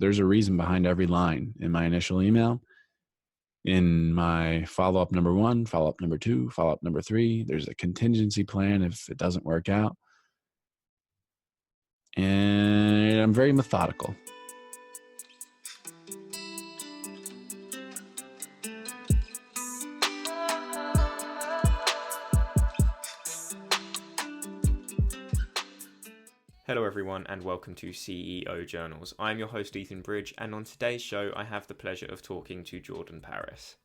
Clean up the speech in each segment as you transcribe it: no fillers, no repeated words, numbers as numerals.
there's a reason behind every line in my initial email. In my follow-up number 1, follow-up number 2, follow-up number 3, there's a contingency plan if it doesn't work out. And I'm very methodical. Hello everyone and welcome to CEO Journals. I'm your host Ethan Bridge, and on today's show I have the pleasure of talking to Jordan Paris.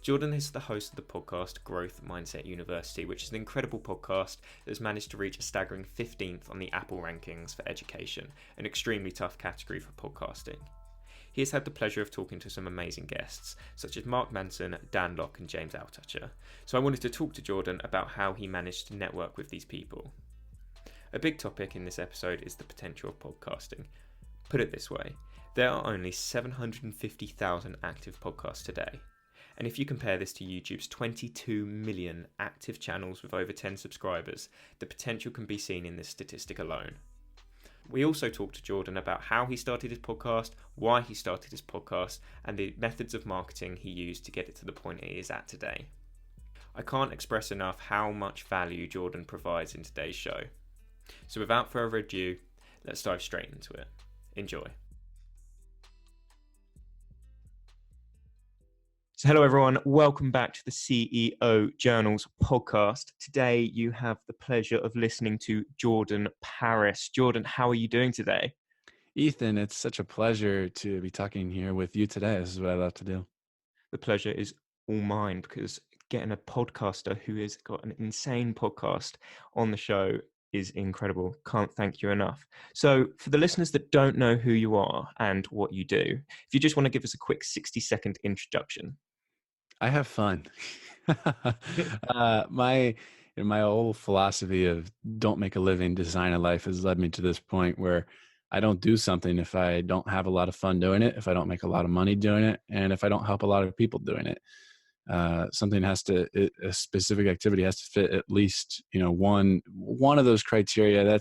Jordan is the host of the podcast Growth Mindset University, which is an incredible podcast that has managed to reach a staggering 15th on the Apple rankings for education, an extremely tough category for podcasting. He has had the pleasure of talking to some amazing guests, such as Mark Manson, Lok and James Altucher. So I wanted to talk to Jordan about how he managed to network with these people. A big topic in this episode is the potential of podcasting. Put it this way, there are only 750,000 active podcasts today. And if you compare this to YouTube's 22 million active channels with over 10 subscribers, the potential can be seen in this statistic alone. We also talked to Jordan about how he started his podcast, why he started his podcast, and the methods of marketing he used to get it to the point it is at today. I can't express enough how much value Jordan provides in today's show. So without further ado, let's dive straight into it. Enjoy. So hello everyone, welcome back to the CEO Journals podcast. Today you have the pleasure of listening to Jordan Paris. Jordan, how are you doing today? Ethan, it's such a pleasure to be talking here with you today. This is what I love to do. The pleasure is all mine, because getting a podcaster who has got an insane podcast on the show is incredible. Can't thank you enough. So for the listeners that don't know who you are and what you do, if you just want to give us a quick 60-second introduction. I have fun. My whole philosophy of don't make a living, design a life has led me to this point where I don't do something if I don't have a lot of fun doing it, if I don't make a lot of money doing it, and if I don't help a lot of people doing it. Something has to, a specific activity has to fit at least, one of those criteria.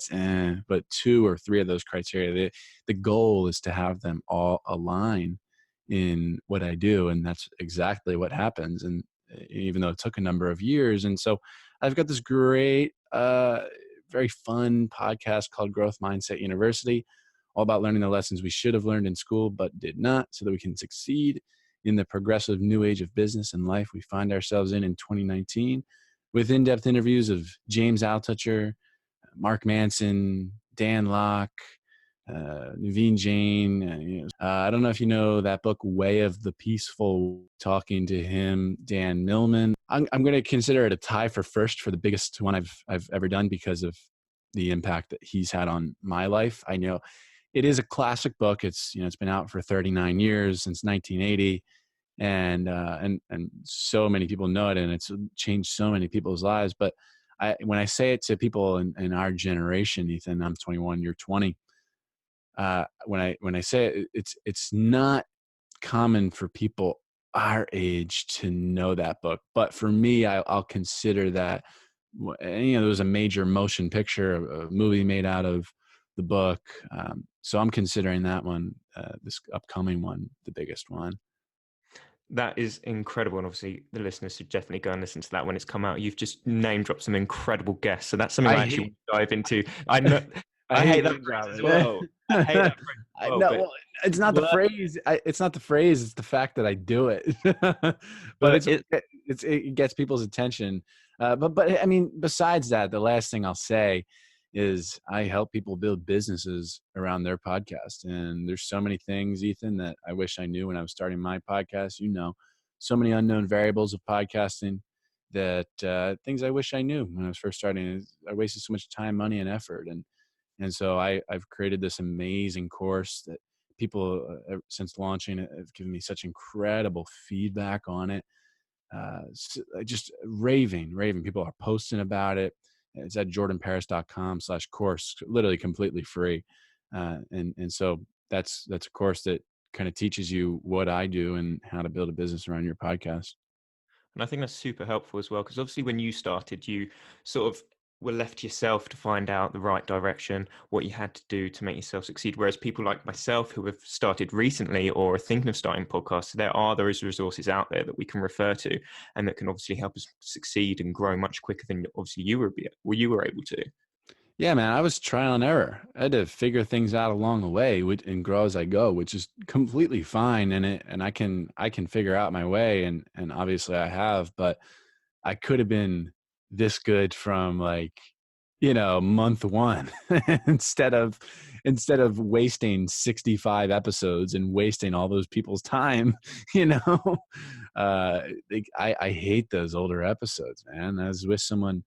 But 2 or 3 of those criteria, the goal is to have them all align in what I do. And that's exactly what happens. And even though it took a number of years. And so I've got this great, very fun podcast called Growth Mindset University, all about learning the lessons we should have learned in school, but did not, so that we can succeed in the progressive new age of business and life we find ourselves in 2019, with in-depth interviews of James Altucher, Mark Manson, Lok, Naveen Jain. I don't know if you know that book, Way of the Peaceful, talking to him, Dan Millman. I'm going to consider it a tie for first for the biggest one I've ever done, because of the impact that he's had on my life. I know it is a classic book. It's been out for 39 years, since 1980, and so many people know it, and it's changed so many people's lives. But when I say it to people in our generation, Ethan, I'm 21, you're 20. When I say it, it's not common for people our age to know that book. But for me, I'll consider that. There was a major motion picture, a movie made out of the book. So I'm considering that one, this upcoming one, the biggest one. That is incredible. And obviously the listeners should definitely go and listen to that when it's come out. You've just name dropped some incredible guests. So that's something I actually want to dive into. I know. I hate that phrase as well. I hate that phrase as well. No, it's not the phrase. It's not the phrase. It's the fact that I do it. But it gets people's attention. But I mean, besides that, the last thing I'll say is I help people build businesses around their podcast. And there's so many things, Ethan, that I wish I knew when I was starting my podcast. So many unknown variables of podcasting, that things I wish I knew when I was first starting. I wasted so much time, money, and effort. And so I've created this amazing course that people, since launching it, have given me such incredible feedback on it. Just raving. People are posting about it. It's at jordanparis.com/course, literally completely free. And so that's a course that kind of teaches you what I do and how to build a business around your podcast. And I think that's super helpful as well, because obviously when you started, you sort of were left to yourself to find out the right direction, what you had to do to make yourself succeed. Whereas people like myself who have started recently or are thinking of starting podcasts, there are those resources out there that we can refer to and that can obviously help us succeed and grow much quicker than obviously you were able to. Yeah, man, I was trial and error. I had to figure things out along the way and grow as I go, which is completely fine. And I can figure out my way, and obviously I have, but I could have been this good from like, month one instead of wasting 65 episodes and wasting all those people's time, you know. I hate those older episodes, man. I was with someone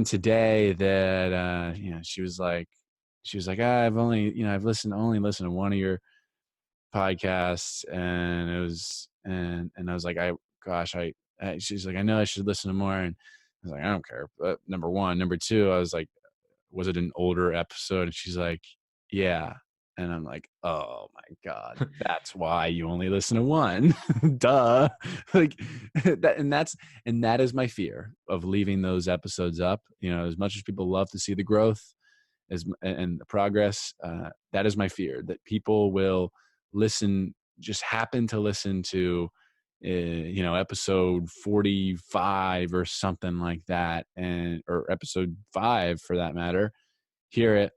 today that she was like, I've only listened to one of your podcasts, and it was and I was like, she's like, I know I should listen to more, and I was like, I don't care. But number one, number two, I was like, was it an older episode? And she's like, yeah. And I'm like, oh my God, that's why you only listen to one. Duh. Like that, and that is my fear of leaving those episodes up. As much as people love to see the growth and the progress, that is my fear, that people will just happen to listen to episode 45 or something like that, or episode 5 for that matter, hear it,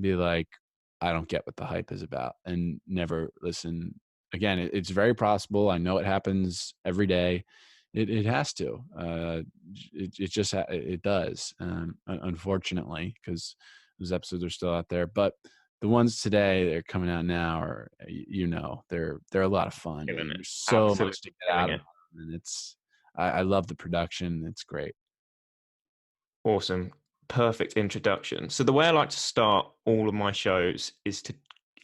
be like, I don't get what the hype is about, and never listen again. It's very possible. I know it happens every day. It has to. It does. Unfortunately, because those episodes are still out there. But the ones today that are coming out now are, they're a lot of fun, Killing dude. it. There's so much to Absolutely get killing out of it. them, and I love the production. It's great. Awesome. Perfect introduction. So the way I like to start all of my shows is to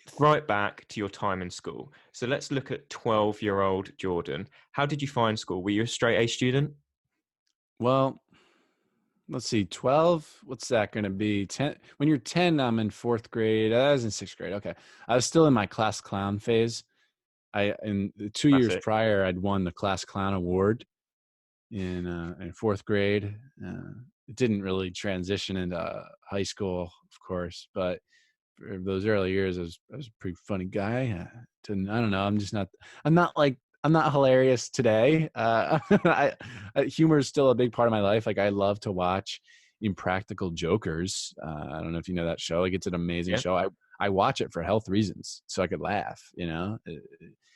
throw it back to your time in school. So let's look at 12-year-old Jordan. How did you find school? Were you a straight A student? Well, let's see, 12, what's that going to be? 10. When you're 10, I'm in fourth grade. I was in sixth grade. Okay. I was still in my class clown phase. In the 2 years Classic. prior, I'd won the class clown award in fourth grade. It didn't really transition into high school, of course, but for those early years, I was a pretty funny guy. I don't know. I'm not hilarious today. Humor is still a big part of my life. Like, I love to watch Impractical Jokers. I don't know if you know that show. Like, it's an amazing Yeah. show. I watch it for health reasons, so I could laugh.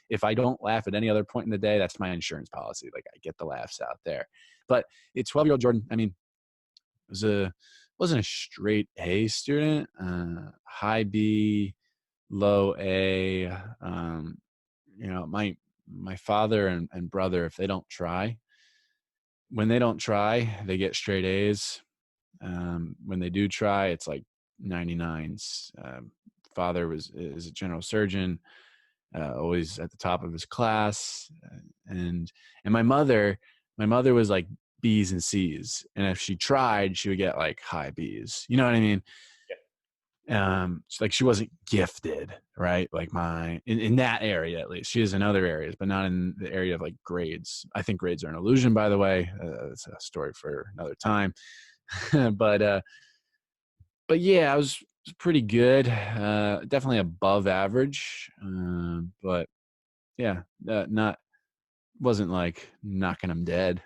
If I don't laugh at any other point in the day, that's my insurance policy. Like, I get the laughs out there. But it's 12-year-old Jordan. I mean, was a wasn't a straight A student, high B, low A. My father and brother, if they don't try, when they don't try, they get straight A's. When they do try, it's like 99s. Father is a general surgeon, always at the top of his class, and my mother was like B's and C's, and if she tried, she would get like high B's. You know what I mean? Like, she wasn't gifted, right? Like, in that area, at least. She is in other areas, but not in the area of like grades. I think grades are an illusion, by the way. It's a story for another time. but but yeah, I was pretty good. Definitely above average. But yeah, not wasn't like knocking them dead.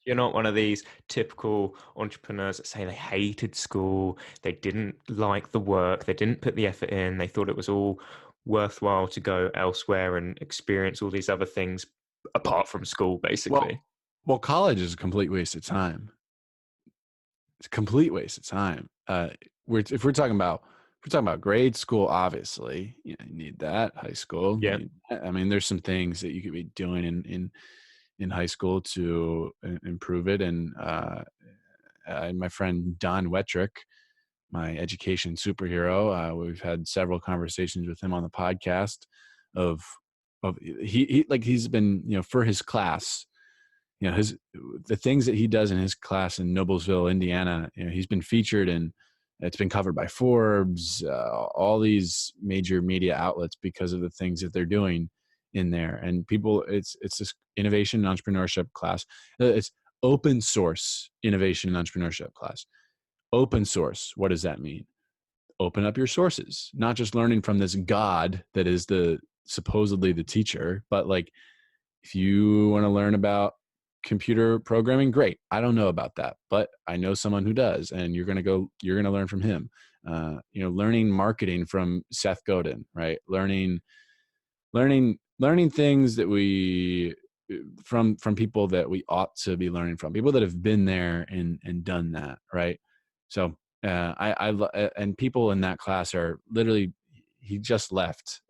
You're not one of these typical entrepreneurs that say they hated school, they didn't like the work, they didn't put the effort in, they thought it was all worthwhile to go elsewhere and experience all these other things apart from school, well, basically. well, college is a complete waste of time. It's a complete waste of time. If we're talking about grade school, obviously, you need that. High school, you Yeah. need that. I mean, there's some things that you could be doing in high school to improve it. And my friend Don Wettrick, my education superhero, we've had several conversations with him on the podcast of he's been, for his class, the things that he does in his class in Noblesville, Indiana. He's been featured, and it's been covered by Forbes, all these major media outlets, because of the things that they're doing in there. And people, it's this innovation and entrepreneurship class. It's open source innovation and entrepreneurship class. Open source, what does that mean? Open up your sources, not just learning from this god that is the supposedly the teacher, but like if you want to learn about computer programming, great. I don't know about that, but I know someone who does, and you're going to learn from him. Learning marketing from Seth Godin, right? Learning things that we from people that we ought to be learning from, people that have been there and done that, right? So and people in that class are literally, he just left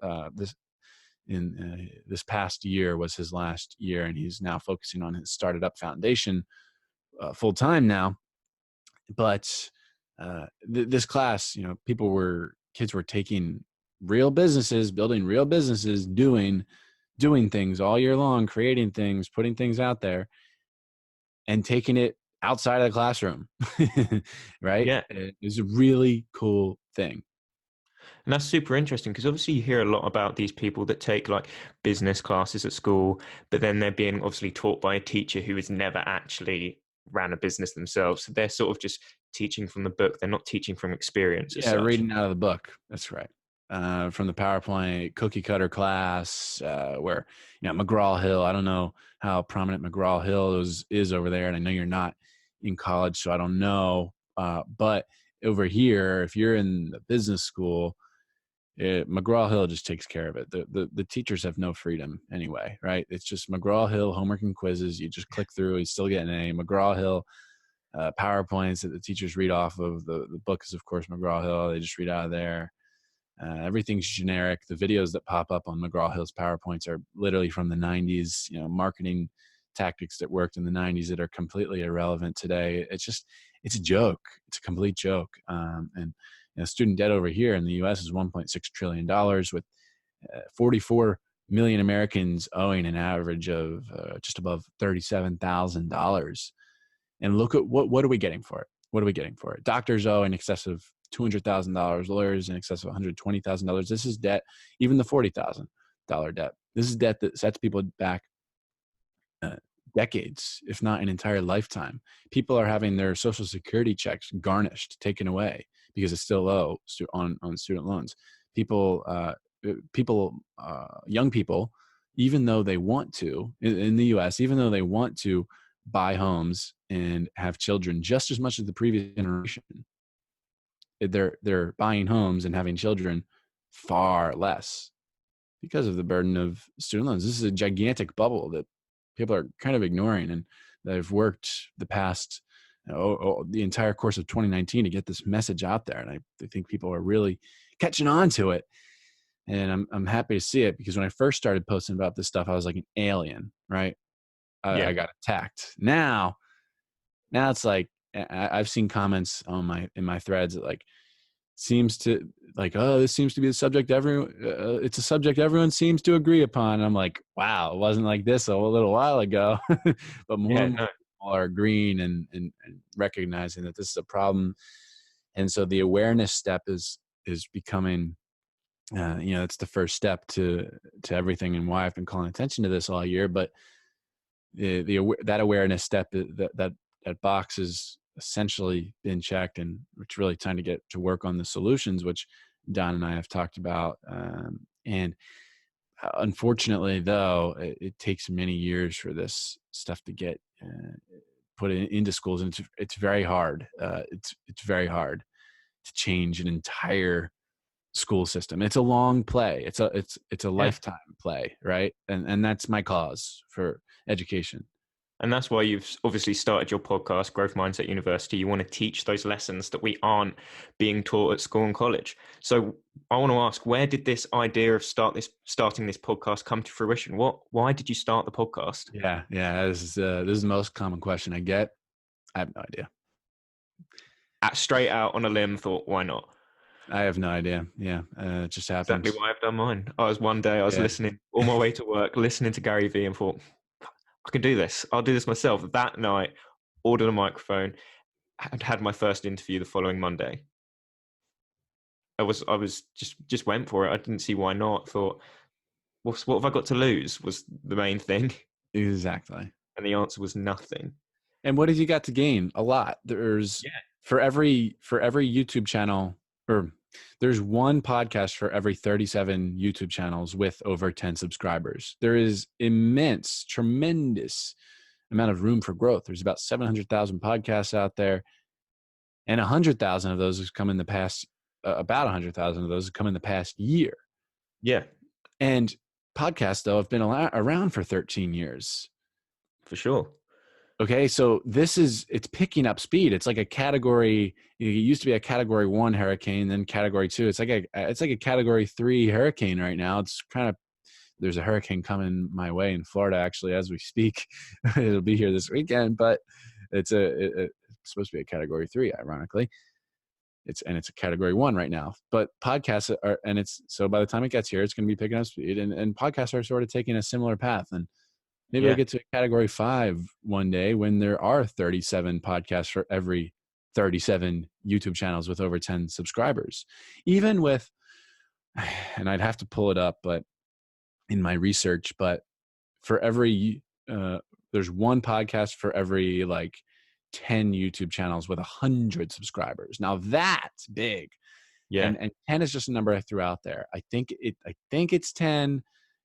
this past year was his last year, and he's now focusing on his started up foundation full time now. But this class, kids were taking real businesses, building real businesses, doing things all year long, creating things, putting things out there, and taking it outside of the classroom. Right? Yeah. It's a really cool thing. And that's super interesting because obviously you hear a lot about these people that take like business classes at school, but then they're being obviously taught by a teacher who has never actually ran a business themselves. So they're sort of just teaching from the book. They're not teaching from experience as Yeah, such. reading out of the book. That's right. From the PowerPoint cookie cutter class, where McGraw Hill. I don't know how prominent McGraw Hill is over there, and I know you're not in college, so I don't know. But over here, if you're in the business school, McGraw Hill just takes care of it. The teachers have no freedom anyway, right? It's just McGraw Hill homework and quizzes. You just click through, you still get an A. McGraw Hill PowerPoints that the teachers read off of. The book is, of course, McGraw Hill. They just read out of there. Everything's generic. The videos that pop up on McGraw Hill's PowerPoints are literally from the 90s, marketing tactics that worked in the 90s that are completely irrelevant today. It's a joke. It's a complete joke. And student debt over here in the US is $1.6 trillion, with 44 million Americans owing an average of just above $37,000. And look at what are we getting for it? What are we getting for it? Doctors owe in excess of $200,000, lawyers in excess of $120,000. This is debt, even the $40,000 debt. This is debt that sets people back decades, if not an entire lifetime. People are having their Social Security checks garnished, taken away because it's still low on student loans. Young people, even though they want to, in the U.S., even though they want to buy homes and have children just as much as the previous generation, they're buying homes and having children far less because of the burden of student loans. This is a gigantic bubble that people are kind of ignoring, and they've worked the past the entire course of 2019 to get this message out there, and I think people are really catching on to it. And I'm happy to see it, because when I first started posting about this stuff, I was like an alien, right? Yeah. I got attacked. Now it's like I've seen comments in my threads that like seems to like, oh, this seems to be the subject it's a subject everyone seems to agree upon. And I'm like, wow, it wasn't like this a little while ago. But more Yeah. and more No. people are agreeing and recognizing that this is a problem. And so the awareness step is becoming it's the first step to everything, and why I've been calling attention to this all year. But that awareness step, that box has essentially been checked, and it's really time to get to work on the solutions, which Don and I have talked about. And unfortunately, though, it takes many years for this stuff to get put into schools, and it's very hard. It's very hard to change an entire school system. It's a long play. It's a Yeah. lifetime play, right? And that's my cause for education. And that's why you've obviously started your podcast, Growth Mindset University. You want to teach those lessons that we aren't being taught at school and college. So I want to ask, where did this idea of starting this podcast come to fruition? Why did you start the podcast? Yeah, this is the most common question I get. I have no idea. Straight out on a limb, thought, why not? I have no idea. Yeah, it just Exactly happens. why I've done mine. One day I was Yeah, listening on my way to work, listening to Gary Vee, and thought, I can do this. I'll do this myself. That night, ordered a microphone, had my first interview the following Monday. I was just went for it. I didn't see why not. Thought, what have I got to lose? Was the main thing, exactly. and the answer was nothing. And what have you got to gain? A lot. There's Yeah. for every YouTube channel, or there's one podcast for every 37 YouTube channels with over 10 subscribers. There is immense, tremendous amount of room for growth. There's about 700,000 podcasts out there, and 100,000 of those have come in the past. About 100,000 of those have come in the past year. Yeah, And podcasts, though, have been around for 13 years. for sure. Okay, so it's picking up speed. It's like a category. It used to be a category 1 hurricane, then category 2. It's like a category 3 hurricane right now. It's kind of, there's a hurricane coming my way in Florida actually as we speak. It'll be here this weekend, but it's supposed to be a category 3, ironically. It's a category 1 right now. But podcasts are, and it's so by the time it gets here, it's going to be picking up speed, and podcasts are sort of taking a similar path. And maybe we'll Yeah, get to category 5 one day when there are 37 podcasts for every 37 YouTube channels with over 10 subscribers. Even with, and I'd have to pull it up, but in my research, but for every, there's one podcast for every like 10 YouTube channels with 100 subscribers. Now that's big. yeah. And 10 is just a number I threw out there. I think it's 10.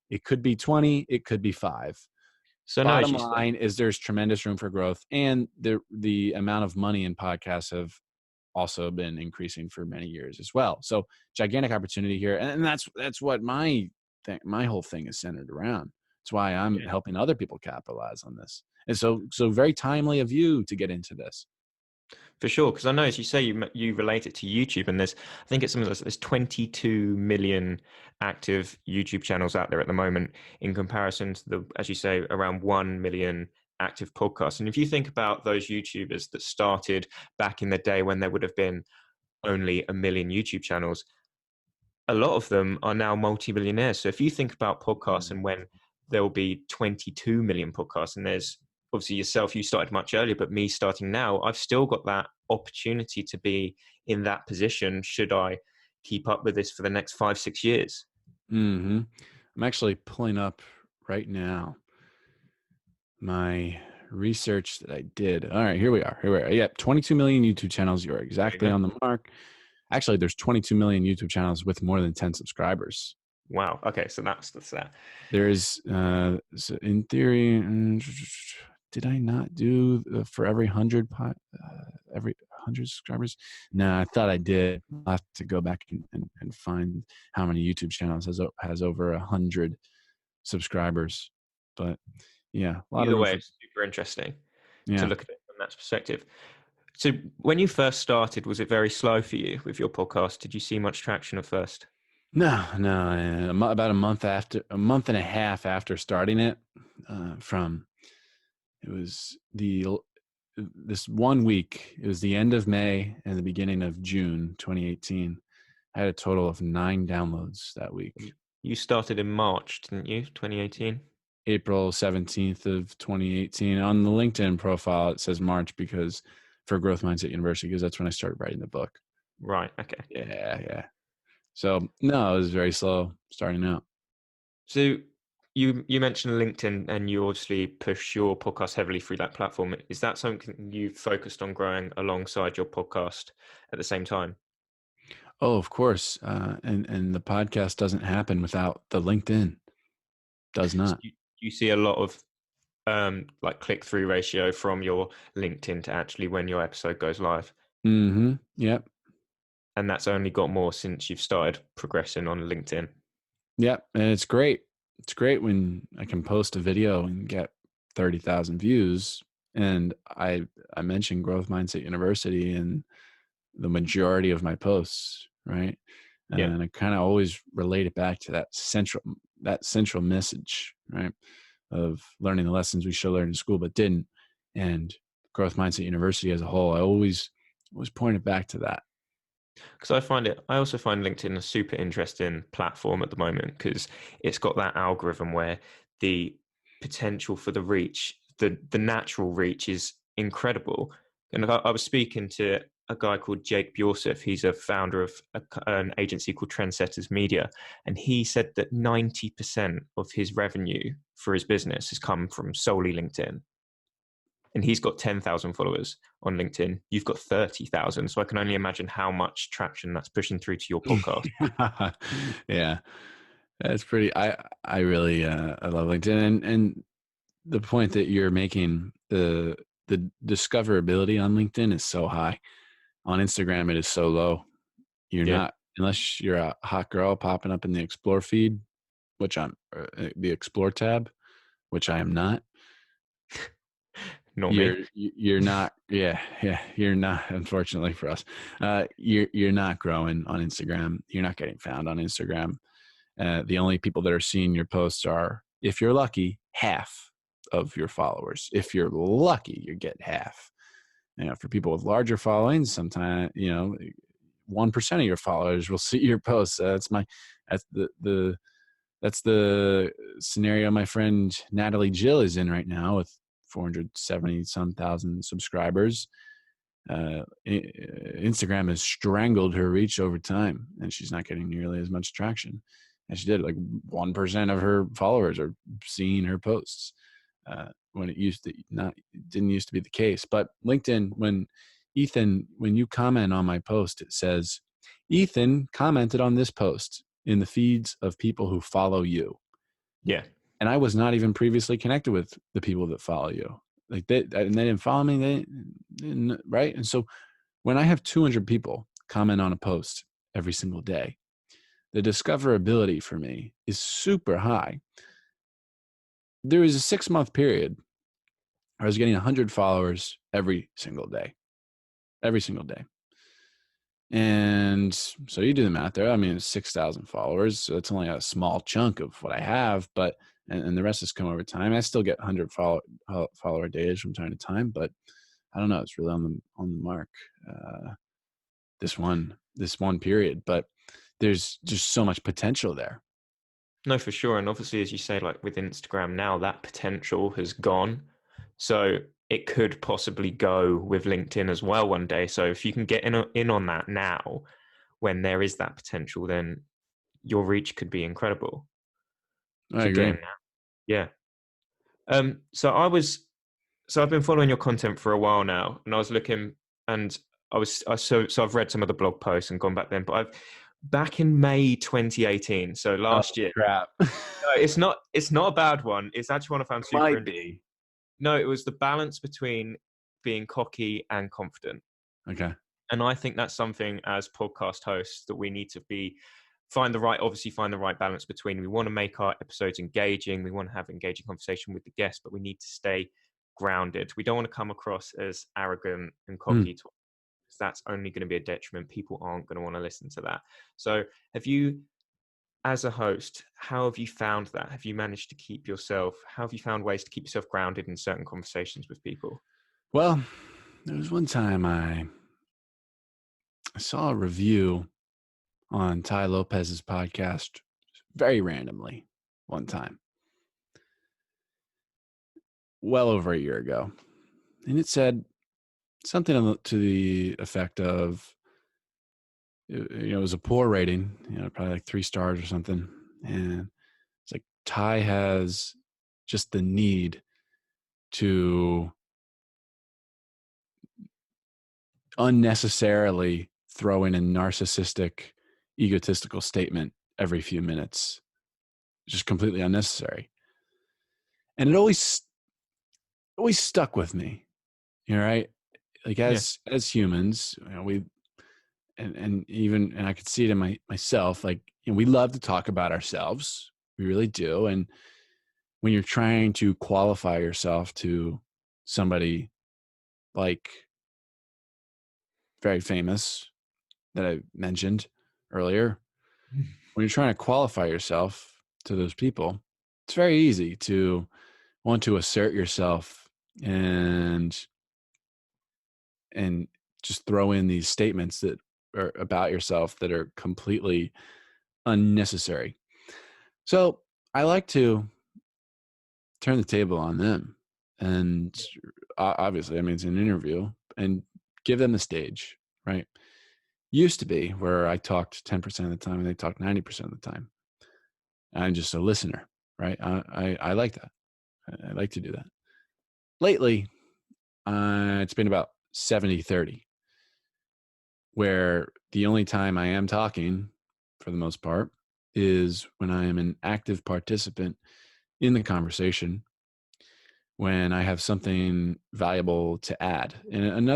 It could be 20. It could be 5. So no, as Bottom you say, line is there's tremendous room for growth, and the amount of money in podcasts have also been increasing for many years as well. So gigantic opportunity here, and that's what my whole thing is centered around. It's why I'm yeah. helping other people capitalize on this, and so very timely of you to get into this. For sure, because I know, as you say, you relate it to YouTube, and I think it's something like there's 22 million active YouTube channels out there at the moment, in comparison to the, as you say, around 1 million active podcasts. And if you think about those YouTubers that started back in the day when there would have been only a million YouTube channels, a lot of them are now multi-billionaires. So if you think about podcasts, Mm. and when there will be 22 million podcasts, and there's obviously yourself, you started much earlier, but me starting now, I've still got that opportunity to be in that position should I keep up with this for the next 5-6 years. Mm-hmm. I'm actually pulling up right now my research that I did. All right, here we are. Yep, 22 million YouTube channels. You're There you exactly go. on the mark. Actually, there's 22 million YouTube channels with more than 10 subscribers. Wow. Okay, so that's that. There's, so in theory, did I not do for every 100 every 100 subscribers? No, I thought I did. I'll have to go back and find how many YouTube channels has over 100 subscribers. But yeah, a lot of Either room way, for, it's super interesting to yeah. look at it from that perspective. So when you first started, was it very slow for you with your podcast? Did you see much traction at first? No. About a month and a half after starting it, from it was this 1 week. It was the end of May and the beginning of June 2018. I had a total of 9 downloads that week. You started in March, didn't you? 2018. April 17th of 2018. On the LinkedIn profile, it says March because for Growth Mindset University, because that's when I started writing the book. Right. Okay. Yeah. So no, it was very slow starting out. So you mentioned LinkedIn, and you obviously push your podcast heavily through that platform. Is that something you've focused on growing alongside your podcast at the same time? Oh, of course. And the podcast doesn't happen without the LinkedIn. Does So not. you see a lot of like click through ratio from your LinkedIn to actually when your episode goes live, Mm-hmm. Yep. and that's only got more since you've started progressing on LinkedIn. Yep. And it's great. It's great when I can post a video and get 30,000 views. And I mentioned Growth Mindset University in the majority of my posts, right? Yeah. And I kind of always relate it back to that central message, right? Of learning the lessons we should learn in school but didn't. And Growth Mindset University as a whole, I always point it back to that. Because I also find LinkedIn a super interesting platform at the moment, because it's got that algorithm where the potential for the reach, the natural reach is incredible. And I was speaking to a guy called Jake Bjorseff. He's a founder of an agency called Trendsetters Media. And he said that 90% of his revenue for his business has come from solely LinkedIn. and he's got 10,000 followers on LinkedIn. You've got 30,000. So I can only imagine how much traction that's pushing through to your podcast. Yeah, that's pretty. I really I love LinkedIn, and the point that you're making, the discoverability on LinkedIn is so high. On Instagram, it is so low. You're Yeah, not, unless you're a hot girl popping up in the explore feed, which I'm the explore tab, which I am not. not me. You're not, yeah, you're not, unfortunately for us. You're not growing on Instagram. You're not getting found on Instagram. The only people that are seeing your posts are, if you're lucky, half of your followers. If you're lucky, you get half. For people with larger followings, sometimes 1% of your followers will see your posts. That's that's the scenario my friend Natalie Jill is in right now with 470 some thousand subscribers. Instagram has strangled her reach over time, and she's not getting nearly as much traction as she did. Like 1% of her followers are seeing her posts, when it didn't used to be the case. But LinkedIn, when you comment on my post, it says, Ethan commented on this post in the feeds of people who follow you. Yeah. And I was not even previously connected with the people that follow you. Like they didn't follow me. They didn't, right? And so when I have 200 people comment on a post every single day, the discoverability for me is super high. There was a 6-month period where I was getting 100 followers every single day. Every single day. And so you do the math there. I mean, it's 6,000 followers. So it's only a small chunk of what I have, but and the rest has come over time. I still get 100 follower days from time to time, but I don't know. It's really on the mark. This one period, but there's just so much potential there. No, for sure. And obviously, as you say, like with Instagram now, that potential has gone. So it could possibly go with LinkedIn as well one day. So if you can get in on that now, when there is that potential, then your reach could be incredible. I So agree. getting that, yeah. So I've been following your content for a while now, and I was looking, and so I've read some of the blog posts and gone back then, but I've back in May 2018, so Oh last year. crap! No, it's not a bad one. It's actually one I found super Might interesting. be. No, it was the balance between being cocky and confident. Okay. And I think that's something as podcast hosts that we need to find the right balance between. We want to make our episodes engaging. We want to have engaging conversation with the guests, but we need to stay grounded. We don't want to come across as arrogant and cocky, because that's only going to be a detriment. People aren't going to want to listen to that. So have you, as a host, how have you found that? Have you managed to how have you found ways to keep yourself grounded in certain conversations with people? Well, there was one time I saw a review on Ty Lopez's podcast very randomly one time, well over a year ago. And it said something to the effect of, it was a poor rating, probably like 3 stars or something. And it's like, Ty has just the need to unnecessarily throw in a narcissistic, egotistical statement every few minutes, just completely unnecessary. And it always stuck with me, right? Like Yeah, as humans, we and I could see it in myself. Like, we love to talk about ourselves, we really do. And when you're trying to qualify yourself to somebody like very famous that I mentioned earlier, when you're trying to qualify yourself to those people, it's very easy to want to assert yourself and just throw in these statements that are about yourself that are completely unnecessary. So I like to turn the table on them, and obviously, I mean, it's an interview, and give them the stage, right? Used to be where I talked 10% of the time and they talked 90% of the time. I'm just a listener, right? I like that. I like to do that. Lately, it's been about 70-30, where the only time I am talking, for the most part, is when I am an active participant in the conversation, when I have something valuable to add. And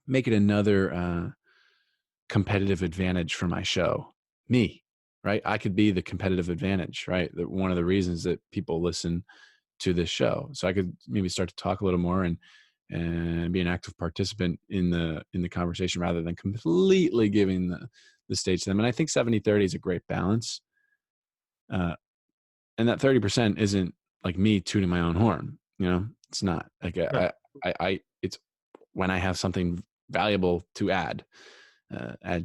make it another competitive advantage for my show. Me, right? I could be the competitive advantage, right? One of the reasons that people listen to this show. So I could maybe start to talk a little more and be an active participant in the conversation rather than completely giving the stage to them. And I think 70-30 is a great balance. And that 30% isn't like me tooting my own horn. It's not like No. it's when I have something valuable to add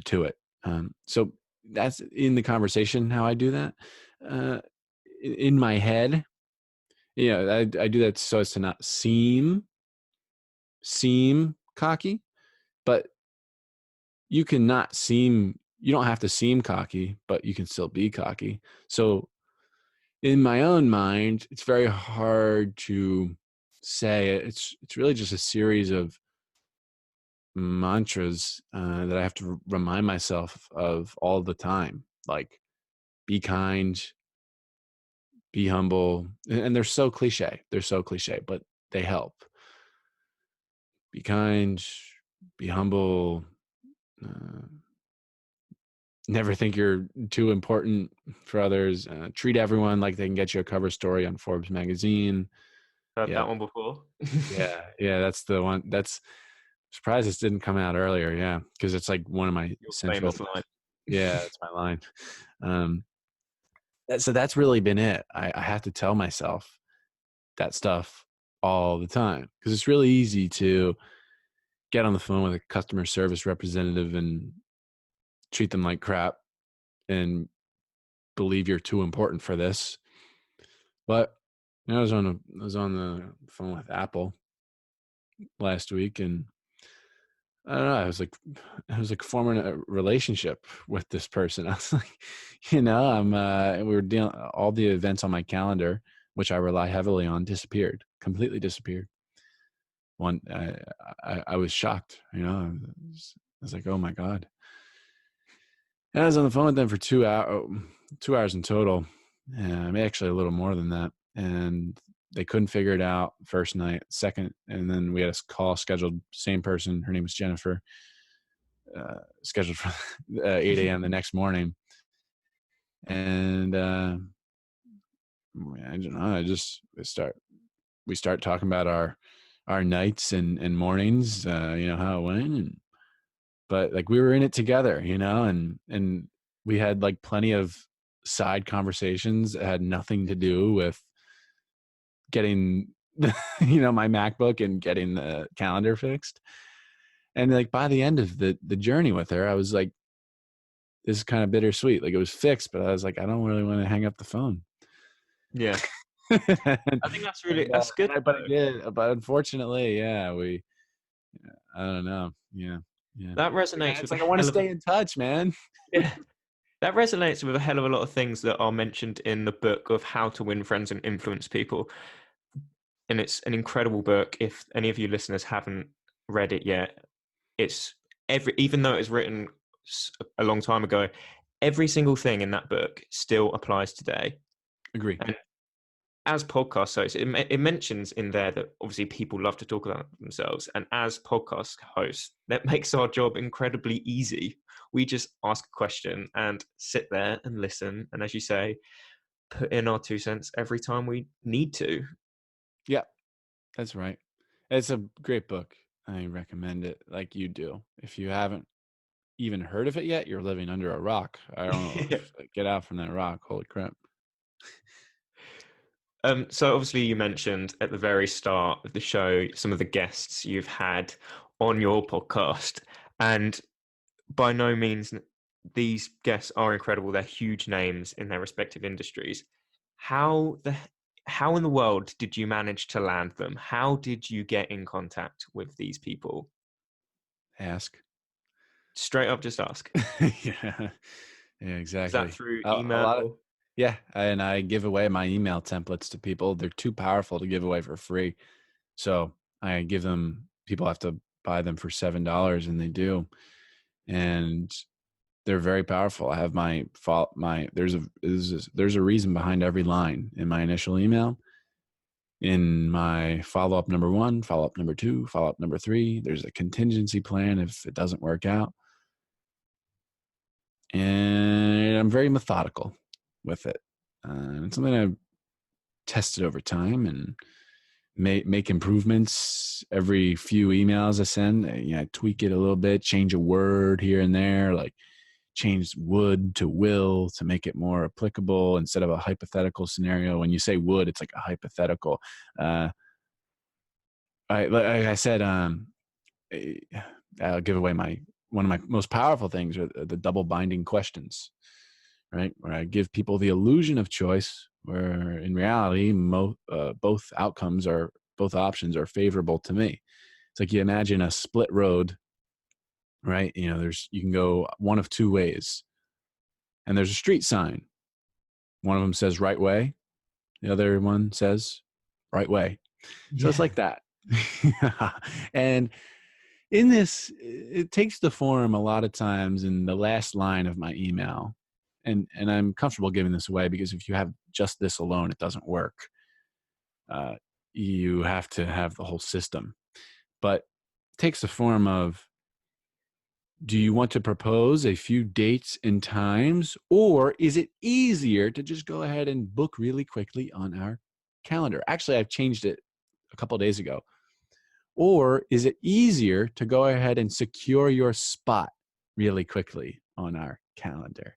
to it. So that's in the conversation how I do that. In my head, I do that so as to not seem cocky, but you don't have to seem cocky, but you can still be cocky. So in my own mind, it's very hard to say it. It's really just a series of mantras that I have to remind myself of all the time. Like, be kind, be humble, and they're so cliche. But they help. Be kind, be humble. Uh, Never think you're too important for others. Treat everyone like they can get you a cover story on Forbes magazine. Heard Yeah, that one before. yeah. That's the one. That's surprised this didn't come out earlier. Yeah, because it's like one of my Your central. famous line. Yeah, that's my line. Um, so that's really been it. I have to tell myself that stuff all the time because it's really easy to get on the phone with a customer service representative and treat them like crap and believe you're too important for this. But I was on the phone with Apple last week, and I don't know. I was like forming a relationship with this person. I was like, we were dealing all the events on my calendar, which I rely heavily on, completely disappeared. I was shocked. I was like, oh my god. And I was on the phone with them for 2 hours in total. Maybe actually a little more than that. And they couldn't figure it out first night, second, and then we had a call scheduled. Same person, her name was Jennifer, scheduled for 8 a.m. the next morning. And I don't know. We start talking about our nights and mornings. How it went, but like we were in it together, and we had like plenty of side conversations that had nothing to do with getting my MacBook and getting the calendar fixed. And like by the end of the journey with her, I was like, this is kind of bittersweet. Like, it was fixed, but I was like, I don't really want to hang up the phone. Yeah. and, I think that's good. but I did. But unfortunately, I don't know. Yeah. That resonates It's with a like I want to hell of a stay in touch, man. yeah. That resonates with a hell of a lot of things that are mentioned in the book of How to Win Friends and Influence People. And it's an incredible book. If any of you listeners haven't read it yet, it's even though it was written a long time ago, every single thing in that book still applies today. Agree. And as podcast hosts, it mentions in there that obviously people love to talk about themselves. And as podcast hosts, that makes our job incredibly easy. We just ask a question and sit there and listen. And as you say, put in our 2 cents every time we need to. Yeah, that's right. It's a great book. I recommend it like you do. If you haven't even heard of it yet, you're living under a rock. I don't know. Get out from that rock. Holy crap. So obviously you mentioned at the very start of the show some of the guests you've had on your podcast, and by no means these guests are incredible. They're huge names in their respective industries. How in the world did you manage to land them? How did you get in contact with these people? Ask. Straight up, just ask. Yeah. Yeah, Is that exactly. through A lot of email? Yeah, and I give away my email templates to people. They're too powerful to give away for free. So I give them, people have to buy them for $7, and they do. And they're very powerful. I have there's a reason behind every line in my initial email. In my follow-up number 1, follow-up number 2, follow-up number 3, there's a contingency plan if it doesn't work out. And I'm very methodical with it. It's something I've tested over time and make improvements every few emails I send. I tweak it a little bit, change a word here and there, like change would to will to make it more applicable instead of a hypothetical scenario. When you say would, it's like a hypothetical. Like I said, I'll give away one of my most powerful things are the double binding questions, right? Where I give people the illusion of choice, where in reality, both options are favorable to me. It's like you imagine a split road, right? You can go one of two ways, and there's a street sign. One of them says right way, the other one says right way. So it's like that. And in this, it takes the form a lot of times in the last line of my email. And I'm comfortable giving this away because if you have just this alone, it doesn't work. You have to have the whole system. But it takes the form of, do you want to propose a few dates and times, or is it easier to just go ahead and book really quickly on our calendar? Actually, I've changed it a couple of days ago. Or is it easier to go ahead and secure your spot really quickly on our calendar?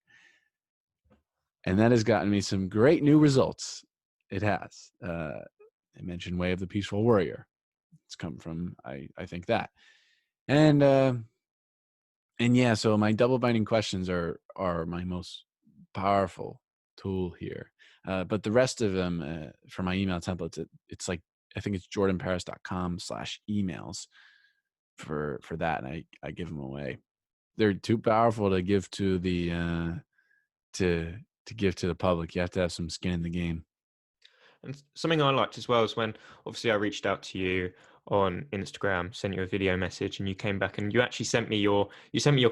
And that has gotten me some great new results. It has. I mentioned Way of the Peaceful Warrior. It's come from, I think that. And yeah, so my double binding questions are my most powerful tool here. But the rest of them for my email templates, it's like, I think it's jordanparis.com/emails for that. And I give them away. They're too powerful to give to the to give to the public. You have to have some skin in the game. And something I liked as well is when obviously I reached out to you on Instagram, sent you a video message, and you came back and you actually sent me your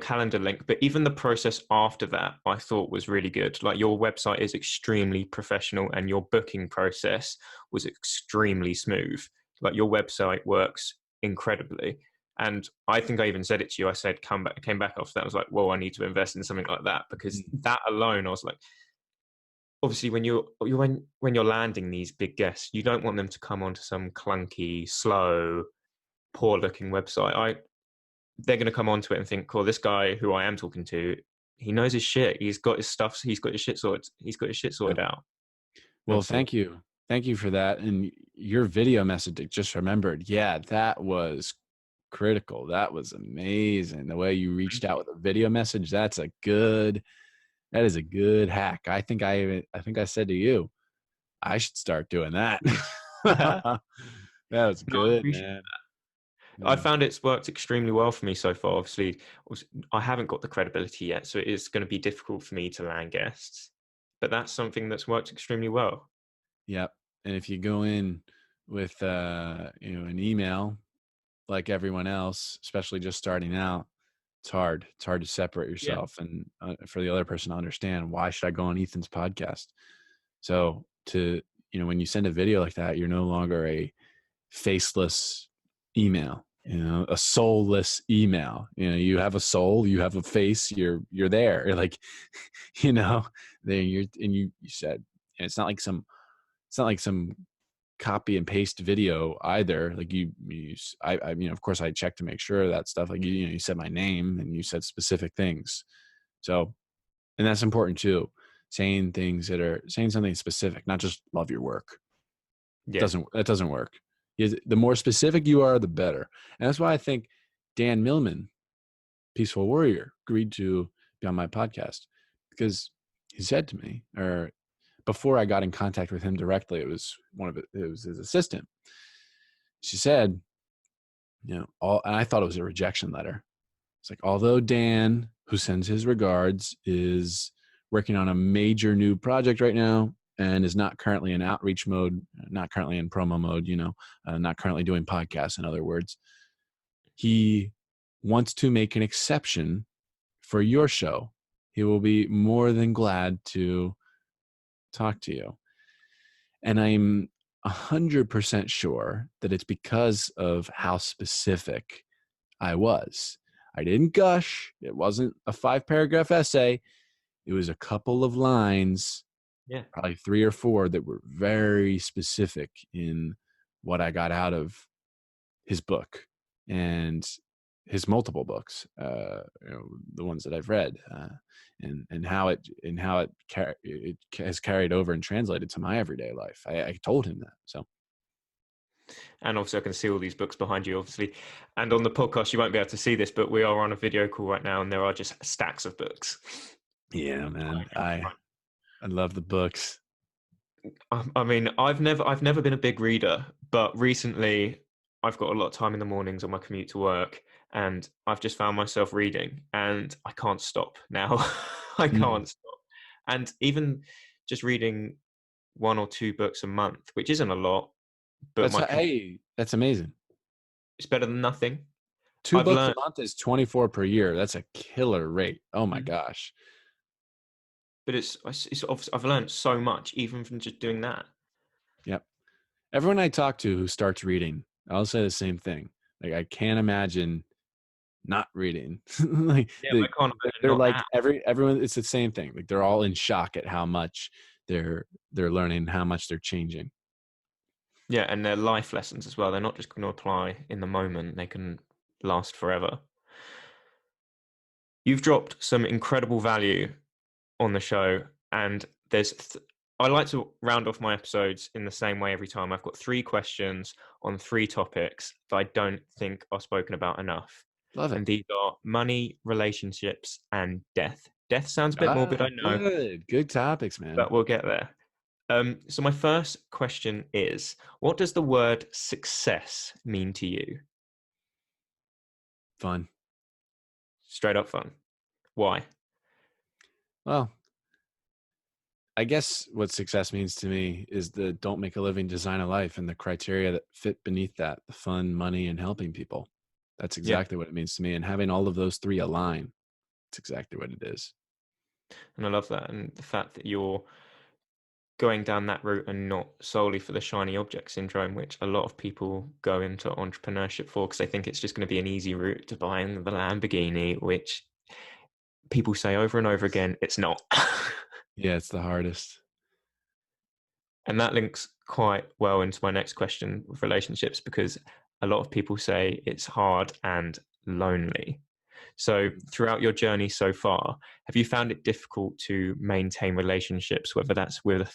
calendar link. But even the process after that, I thought was really good. Like, your website is extremely professional, and your booking process was extremely smooth. Like, your website works incredibly. And I think I even said it to you. I said, came back after that. I was like, well, I need to invest in something like that, because that alone, I was like, obviously when you're landing these big guests, you don't want them to come onto some clunky, slow, poor looking website. They're going to come onto it and think, cool, this guy who I am talking to, he knows his shit. He's got his stuff. He's got his shit sorted out. Well, thank you for that. And your video message, I just remembered. Yeah, that was critical. That was amazing. The way you reached out with a video message, that is a good hack. I think I said to you, I should start doing that. That was good, man. I found it's worked extremely well for me so far. Obviously, I haven't got the credibility yet, so it is going to be difficult for me to land guests. But that's something that's worked extremely well. Yep. And if you go in with an email like everyone else, especially just starting out, it's hard. It's hard to separate yourself and for the other person to understand, why should I go on Ethan's podcast? So when you send a video like that, you're no longer a faceless email, a soulless email. You have a soul, you have a face, you're there. You're like, then you said, and it's not like some copy and paste video either. Like I of course I checked to make sure that stuff, like you said my name and you said specific things. So, and that's important too. Saying something specific, not just love your work. That doesn't work. The more specific you are, the better. And that's why I think Dan Millman, Peaceful Warrior, agreed to be on my podcast, because he said to me, or before I got in contact with him directly, it was his assistant. She said, and I thought it was a rejection letter. It's like, although Dan, who sends his regards, is working on a major new project right now, and is not currently in outreach mode, not currently in promo mode, not currently doing podcasts, in other words. He wants to make an exception for your show. He will be more than glad to talk to you. And I'm 100% sure that it's because of how specific I was. I didn't gush. It wasn't a 5-paragraph essay. It was a couple of lines, Yeah. probably 3 or 4, that were very specific in what I got out of his book and his multiple books, the ones that I've read, and how it has carried over and translated to my everyday life. I told him that. So And also, I can see all these books behind you, obviously. And on the podcast, you won't be able to see this, but we are on a video call right now, and there are just stacks of books. yeah, man, I love the books. I mean, I've never been a big reader, but recently I've got a lot of time in the mornings on my commute to work, and I've just found myself reading, and I can't stop now. I Mm. can't stop. And even just reading 1 or 2 books a month, which isn't a lot, but That's amazing. it's better than nothing. 2 I've books a learned, month is 24 per year. That's a killer rate. Oh my gosh. but it's obviously, I've learned so much even from just doing that. Yep. Everyone I talk to who starts reading, I'll say the same thing. Like, I can't imagine not reading. Like, Yeah, I can't imagine they're not like now. everyone. It's the same thing. Like, they're all in shock at how much they're learning, how much they're changing. Yeah, and they're life lessons as well. They're not just going to apply in the moment, they can last forever. You've dropped some incredible value on the show, and I like to round off my episodes in the same way every time. I've got 3 questions on 3 topics that I don't think are spoken about enough. Love it. And these are money, relationships, and death. Death sounds a bit morbid, Ah, I know, good topics, man. but we'll get there. So my first question is, what does the word success mean to you? Fun. Straight up fun. Why? Well, I guess what success means to me is the don't make a living, design a life, and the criteria that fit beneath that: the fun, money, and helping people. That's Yeah, exactly what it means to me. And having all of those 3 align, it's exactly what it is. and I love that. And the fact that you're going down that route and not solely for the shiny object syndrome, which a lot of people go into entrepreneurship for because they think it's just going to be an easy route to buying the Lamborghini, which people say over and over again, it's not. Yeah, it's the hardest. And that links quite well into my next question with relationships, because a lot of people say it's hard and lonely. So, throughout your journey so far, have you found it difficult to maintain relationships, whether that's with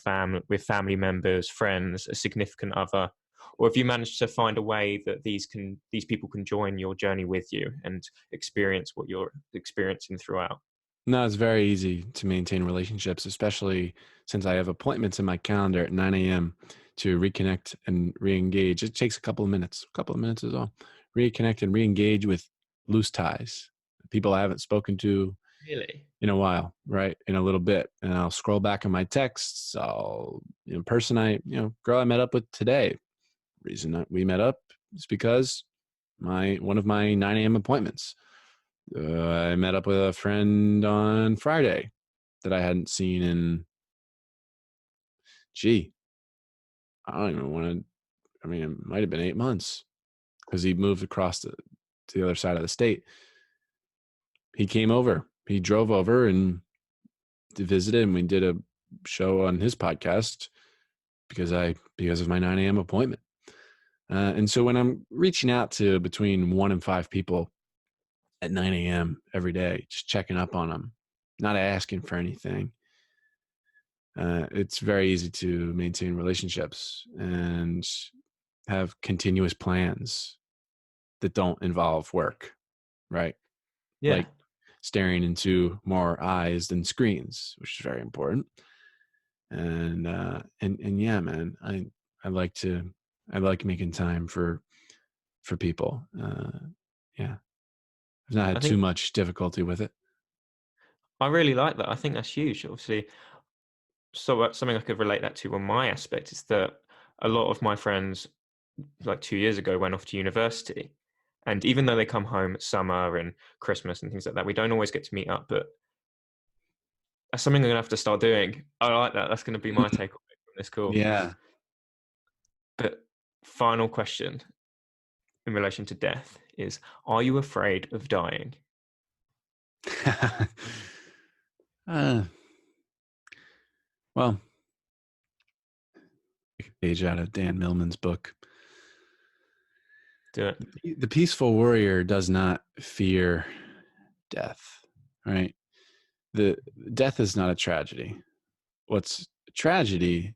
with family members, friends, a significant other, or have you managed to find a way that these people can join your journey with you and experience what you're experiencing throughout? No, it's very easy to maintain relationships, especially since I have appointments in my calendar at 9 a.m. to reconnect and re-engage. It takes a couple of minutes is all. Reconnect and re-engage with loose ties, people I haven't spoken to Really? in a while, right? In a little bit. And I'll scroll back in my texts. Person girl I met up with today. Reason that we met up is because one of my 9 a.m. appointments. I met up with a friend on Friday that I hadn't seen in, I don't even want to, I mean, it might have been 8 months because he moved across to the other side of the state. He came over, he drove over and visited, and we did a show on his podcast because of my 9 a.m. appointment. And so when I'm reaching out to between 1 and 5 people at 9 a.m. every day, just checking up on them, not asking for anything, it's very easy to maintain relationships and have continuous plans that don't involve work, right? Yeah. Like staring into more eyes than screens, which is very important. And yeah, man, I like to I like making time for people. Yeah, I've not I had think too much difficulty with it. I really like that. I think that's huge. Obviously, so something I could relate that to on my aspect is that a lot of my friends, like 2 years ago, went off to university. And even though they come home at summer and Christmas and things like that, we don't always get to meet up. But that's something I'm going to have to start doing. I like that. That's going to be my takeaway from this call. Yeah. But final question in relation to death is, are you afraid of dying? uh, well, take a page out of Dan Millman's book. Do it. The peaceful warrior does not fear death, right? The death is not a tragedy. What's a tragedy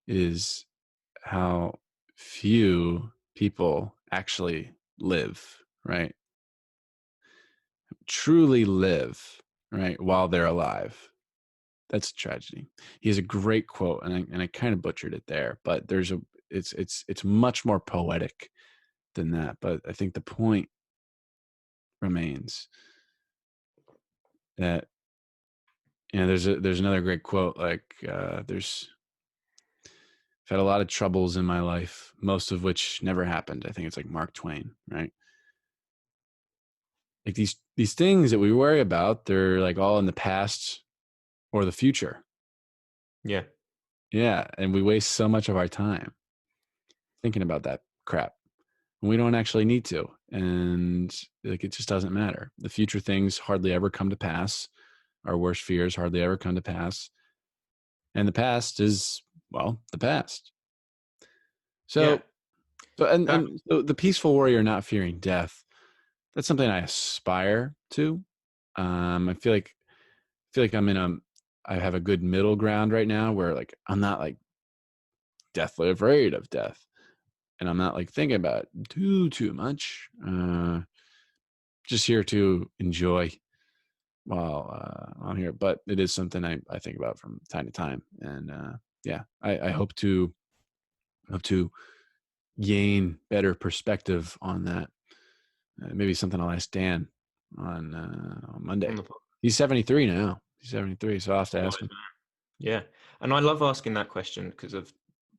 is how few people actually live, right? Truly live, right, while they're alive. That's a tragedy. He has a great quote, and I kind of butchered it there, but it's much more poetic than that. But I think the point remains that there's another great quote, like I've had a lot of troubles in my life, most of which never happened. I think it's like Mark Twain, right? Like these things that we worry about, they're like all in the past or the future. Yeah. Yeah, and we waste so much of our time thinking about that crap. We don't actually need to, and like it just doesn't matter. The future things hardly ever come to pass. Our worst fears hardly ever come to pass, and the past is, well, the past. Yeah. So, so and That, and so the peaceful warrior not fearing death. That's something I aspire to. I feel like I have a good middle ground right now where like I'm not like deathly afraid of death, and I'm not like thinking about it too much. Just here to enjoy while I'm here, but it is something I think about from time to time, and yeah, I hope to gain better perspective on that. Maybe something I'll ask Dan on on Monday. the He's 73 now. He's 73, so I'll have to ask him. Yeah. And I love asking that question because of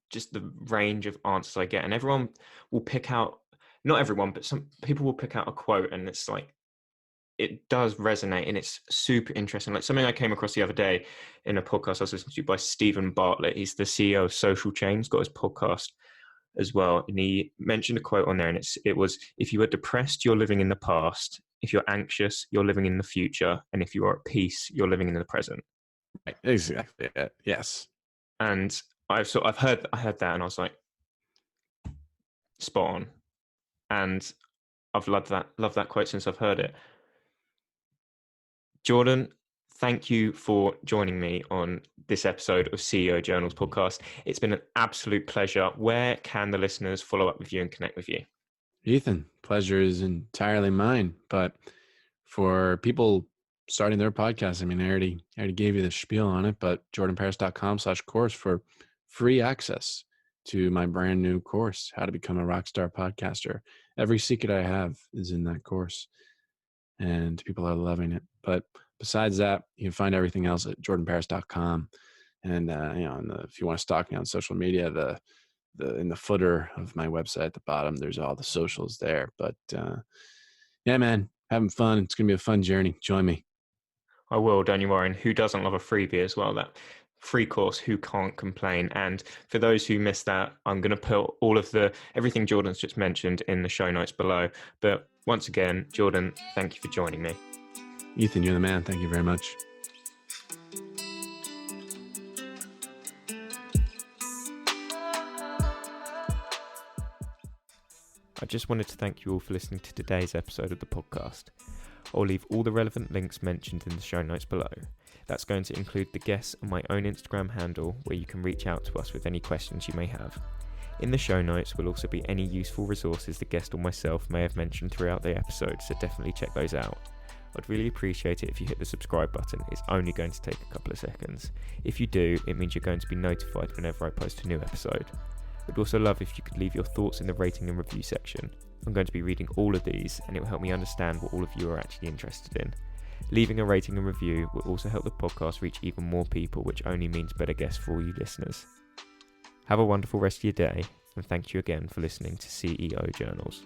just the range of answers I get. And everyone will pick out, not everyone, but some people will pick out a quote, and it's like, it does resonate and it's super interesting. Like something I came across the other day in a podcast I was listening to by Stephen Bartlett. He's the CEO of Social Chain. He's got his podcast as well. And he mentioned a quote on there, and it was, if you are depressed, you're living in the past. If you're anxious, you're living in the future. And if you are at peace, you're living in the present. Right, exactly. Yes. And I heard that, and I was like, spot on. And I've loved that quote since I've heard it. Jordan, thank you for joining me on this episode of CEO Journals podcast. It's been an absolute pleasure. Where can the listeners follow up with you and connect with you? Ethan, pleasure is entirely mine. But for people starting their podcast, I mean, I already gave you the spiel on it, but jordanparis.com/course for free access to my brand new course, How to Become a Rockstar Podcaster. Every secret I have is in that course, and people are loving it. But besides that, you can find everything else at jordanparis.com. And if you want to stalk me on social media, the in the footer of my website at the bottom, there's all the socials there. But yeah, man, having fun. It's gonna be a fun journey. Join me. I will, don't you worry. And who doesn't love a freebie as well? That free course, who can't complain? And for those who missed that, I'm going to put all of everything Jordan's just mentioned in the show notes below. But once again, Jordan, thank you for joining me. Ethan, you're the man. Thank you very much. I just wanted to thank you all for listening to today's episode of the podcast. I'll leave all the relevant links mentioned in the show notes below. That's going to include the guests and my own Instagram handle, where you can reach out to us with any questions you may have. In the show notes will also be any useful resources the guest or myself may have mentioned throughout the episode, so definitely check those out. I'd really appreciate it if you hit the subscribe button. It's only going to take a couple of seconds. If you do, it means you're going to be notified whenever I post a new episode. I'd also love if you could leave your thoughts in the rating and review section. I'm going to be reading all of these, and it will help me understand what all of you are actually interested in. Leaving a rating and review will also help the podcast reach even more people, which only means better guests for all you listeners. Have a wonderful rest of your day, and thank you again for listening to CEO Journals.